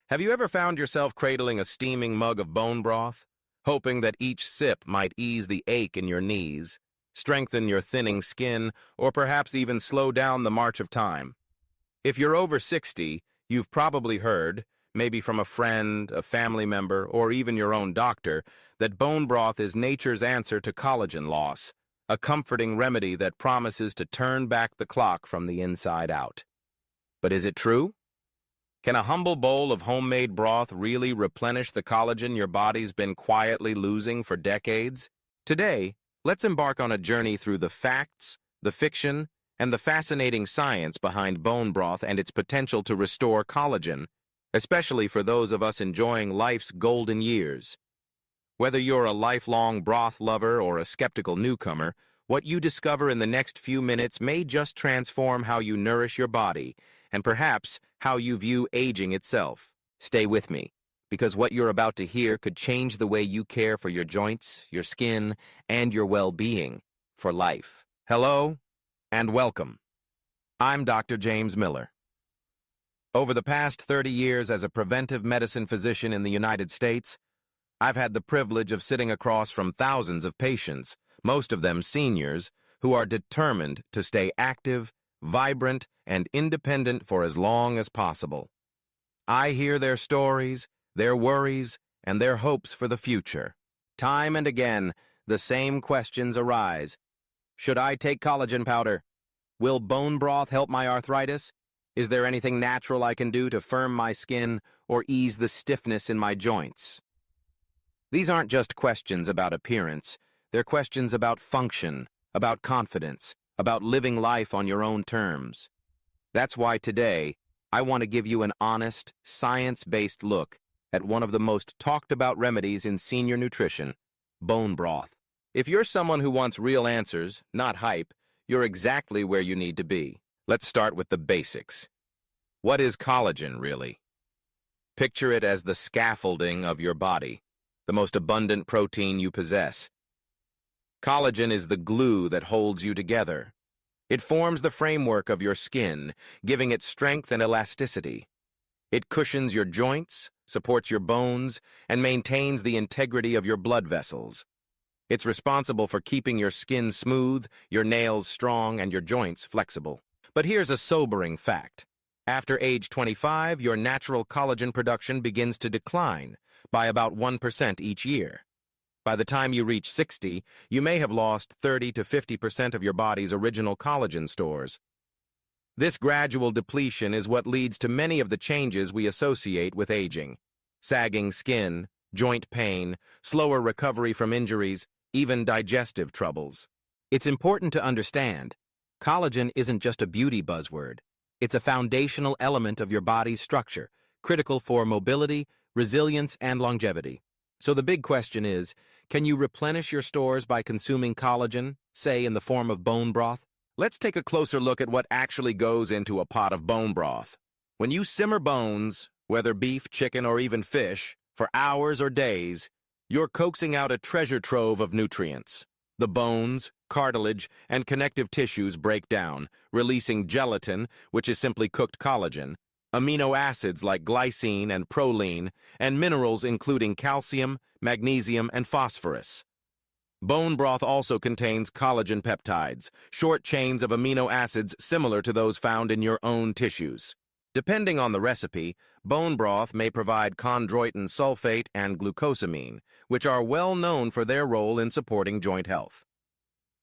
Have you ever found yourself cradling a steaming mug of bone broth, hoping that each sip might ease the ache in your knees, strengthen your thinning skin, or perhaps even slow down the march of time? If you're over 60, you've probably heard, maybe from a friend, a family member, or even your own doctor, that bone broth is nature's answer to collagen loss, a comforting remedy that promises to turn back the clock from the inside out. But is it true? Can a humble bowl of homemade broth really replenish the collagen your body's been quietly losing for decades? Today, let's embark on a journey through the facts, the fiction, and the fascinating science behind bone broth and its potential to restore collagen, especially for those of us enjoying life's golden years. Whether you're a lifelong broth lover or a skeptical newcomer, what you discover in the next few minutes may just transform how you nourish your body and perhaps how you view aging itself. Stay with me, because what you're about to hear could change the way you care for your joints, your skin, and your well-being for life. Hello, and welcome. I'm Dr. James Miller. Over the past 30 years as a preventive medicine physician in the United States, I've had the privilege of sitting across from thousands of patients, most of them seniors, who are determined to stay active, vibrant, and independent for as long as possible. I hear their stories, their worries, and their hopes for the future. Time and again, the same questions arise. Should I take collagen powder? Will bone broth help my arthritis? Is there anything natural I can do to firm my skin or ease the stiffness in my joints? These aren't just questions about appearance. They're questions about function, about confidence, about living life on your own terms. That's why today, I want to give you an honest, science-based look at one of the most talked-about remedies in senior nutrition, bone broth. If you're someone who wants real answers, not hype, you're exactly where you need to be. Let's start with the basics. What is collagen, really? Picture it as the scaffolding of your body, the most abundant protein you possess. Collagen is the glue that holds you together. It forms the framework of your skin, giving it strength and elasticity. It cushions your joints, supports your bones, and maintains the integrity of your blood vessels. It's responsible for keeping your skin smooth, your nails strong, and your joints flexible. But here's a sobering fact. After age 25, your natural collagen production begins to decline by about 1% each year. By the time you reach 60, you may have lost 30 to 50% of your body's original collagen stores. This gradual depletion is what leads to many of the changes we associate with aging. Sagging skin, joint pain, slower recovery from injuries, even digestive troubles. It's important to understand, collagen isn't just a beauty buzzword. It's a foundational element of your body's structure, critical for mobility, resilience, and longevity. So the big question is, can you replenish your stores by consuming collagen, say in the form of bone broth? Let's take a closer look at what actually goes into a pot of bone broth. When you simmer bones, whether beef, chicken, or even fish, for hours or days, you're coaxing out a treasure trove of nutrients. The bones, cartilage, and connective tissues break down, releasing gelatin, which is simply cooked collagen, amino acids like glycine and proline, and minerals including calcium, magnesium, and phosphorus. Bone broth also contains collagen peptides, short chains of amino acids similar to those found in your own tissues. Depending on the recipe, bone broth may provide chondroitin sulfate and glucosamine, which are well known for their role in supporting joint health.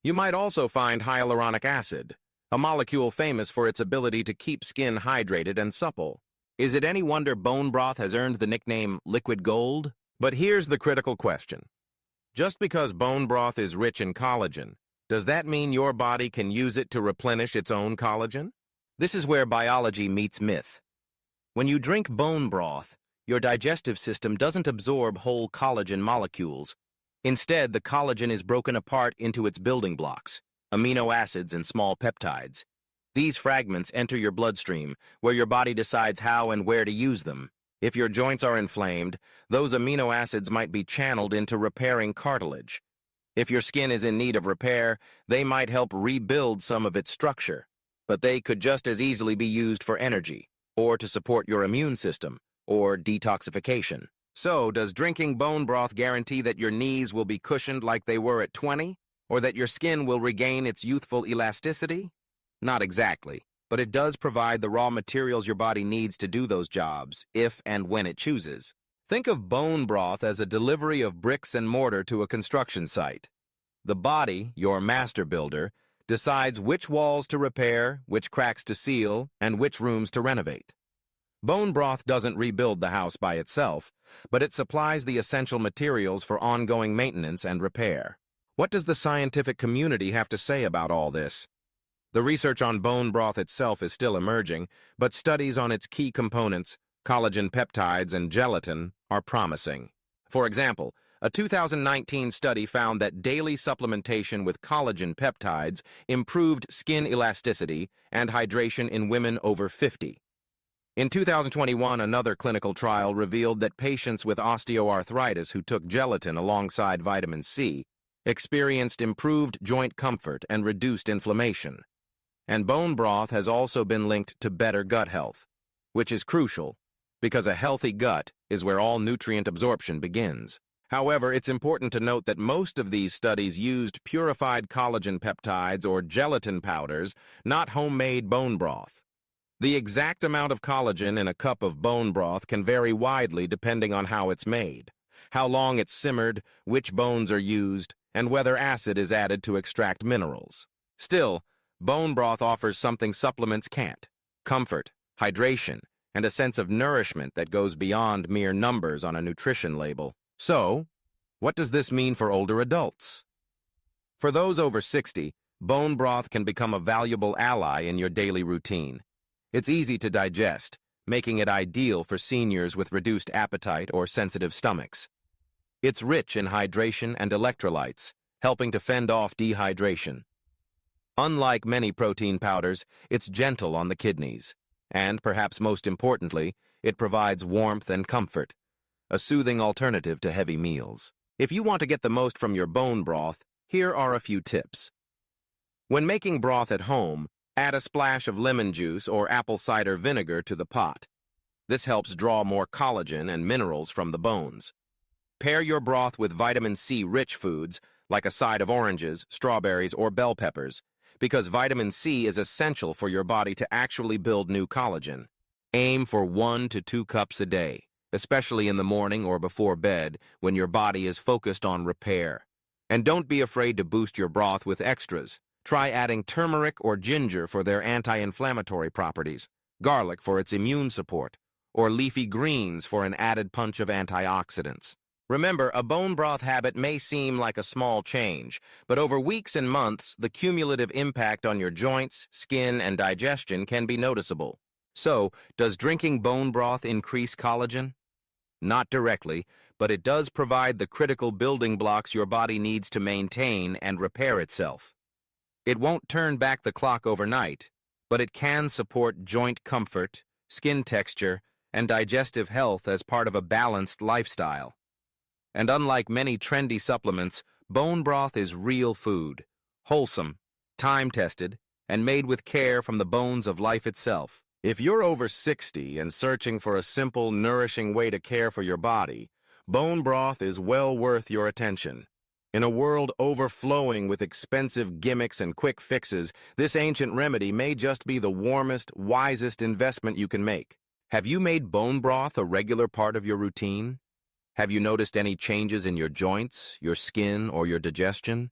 You might also find hyaluronic acid, a molecule famous for its ability to keep skin hydrated and supple. Is it any wonder bone broth has earned the nickname liquid gold? But here's the critical question. Just because bone broth is rich in collagen, does that mean your body can use it to replenish its own collagen? This is where biology meets myth. When you drink bone broth, your digestive system doesn't absorb whole collagen molecules. Instead, the collagen is broken apart into its building blocks, amino acids and small peptides. These fragments enter your bloodstream, where your body decides how and where to use them. If your joints are inflamed, those amino acids might be channeled into repairing cartilage. If your skin is in need of repair, they might help rebuild some of its structure. But they could just as easily be used for energy, or to support your immune system, or detoxification. So, does drinking bone broth guarantee that your knees will be cushioned like they were at 20? Or that your skin will regain its youthful elasticity? Not exactly, but it does provide the raw materials your body needs to do those jobs, if and when it chooses. Think of bone broth as a delivery of bricks and mortar to a construction site. The body, your master builder, decides which walls to repair, which cracks to seal, and which rooms to renovate. Bone broth doesn't rebuild the house by itself, but it supplies the essential materials for ongoing maintenance and repair. What does the scientific community have to say about all this? The research on bone broth itself is still emerging, but studies on its key components, collagen peptides and gelatin, are promising. For example, a 2019 study found that daily supplementation with collagen peptides improved skin elasticity and hydration in women over 50. In 2021, another clinical trial revealed that patients with osteoarthritis who took gelatin alongside vitamin C experienced improved joint comfort and reduced inflammation. And bone broth has also been linked to better gut health, which is crucial because a healthy gut is where all nutrient absorption begins. However, it's important to note that most of these studies used purified collagen peptides or gelatin powders, not homemade bone broth. The exact amount of collagen in a cup of bone broth can vary widely depending on how it's made, how long it's simmered, which bones are used, and whether acid is added to extract minerals. Still, bone broth offers something supplements can't: comfort, hydration, and a sense of nourishment that goes beyond mere numbers on a nutrition label. So, what does this mean for older adults? For those over 60, bone broth can become a valuable ally in your daily routine. It's easy to digest, making it ideal for seniors with reduced appetite or sensitive stomachs. It's rich in hydration and electrolytes, helping to fend off dehydration. Unlike many protein powders, it's gentle on the kidneys, and, perhaps most importantly, it provides warmth and comfort, a soothing alternative to heavy meals. If you want to get the most from your bone broth, here are a few tips. When making broth at home, add a splash of lemon juice or apple cider vinegar to the pot. This helps draw more collagen and minerals from the bones. Pair your broth with vitamin C-rich foods, like a side of oranges, strawberries, or bell peppers, because vitamin C is essential for your body to actually build new collagen. Aim for 1 to 2 cups a day, especially in the morning or before bed when your body is focused on repair. And don't be afraid to boost your broth with extras. Try adding turmeric or ginger for their anti-inflammatory properties, garlic for its immune support, or leafy greens for an added punch of antioxidants. Remember, a bone broth habit may seem like a small change, but over weeks and months, the cumulative impact on your joints, skin, and digestion can be noticeable. So, does drinking bone broth increase collagen? Not directly, but it does provide the critical building blocks your body needs to maintain and repair itself. It won't turn back the clock overnight, but it can support joint comfort, skin texture, and digestive health as part of a balanced lifestyle. And unlike many trendy supplements, bone broth is real food, wholesome, time-tested, and made with care from the bones of life itself. If you're over 60 and searching for a simple, nourishing way to care for your body, bone broth is well worth your attention. In a world overflowing with expensive gimmicks and quick fixes, this ancient remedy may just be the warmest, wisest investment you can make. Have you made bone broth a regular part of your routine? Have you noticed any changes in your joints, your skin, or your digestion?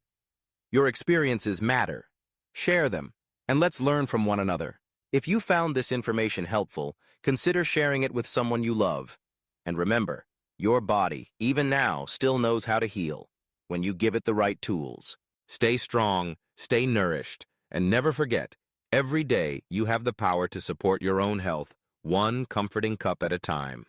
Your experiences matter. Share them, and let's learn from one another. If you found this information helpful, consider sharing it with someone you love. And remember, your body, even now, still knows how to heal when you give it the right tools. Stay strong, stay nourished, and never forget, every day you have the power to support your own health, one comforting cup at a time.